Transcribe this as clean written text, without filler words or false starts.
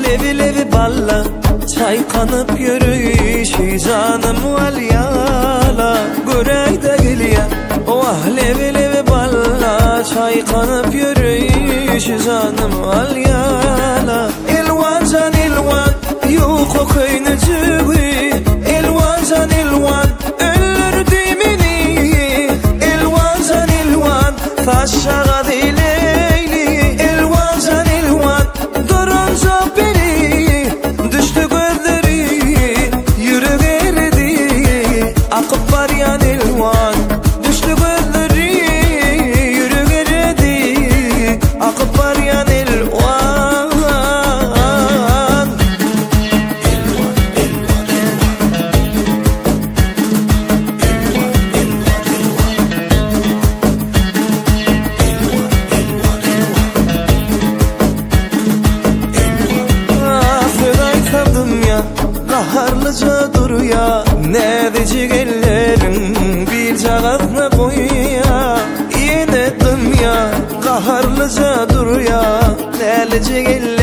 Levi levi balla çaykanıp yürüyüşü canım valyala Güreyde geliyor vah levi levi balla çaykanıp yürüyüşü canım valyala İlvan can ilvan yok o köynücüğü İlvan can ilvan ölür dimini İlvan can ilvan taşağa dileyli İlvan can ilvan durunca beni düştü gözleri yürü verdi akıp var yan ilvan düştü gözleri yürü verdi akıp var yan ilvan Kaharlıca duruya ne diyecek ellerin bir cağızına koyuya yine ettim ya kaharlıca duruya ne diyecek ellerin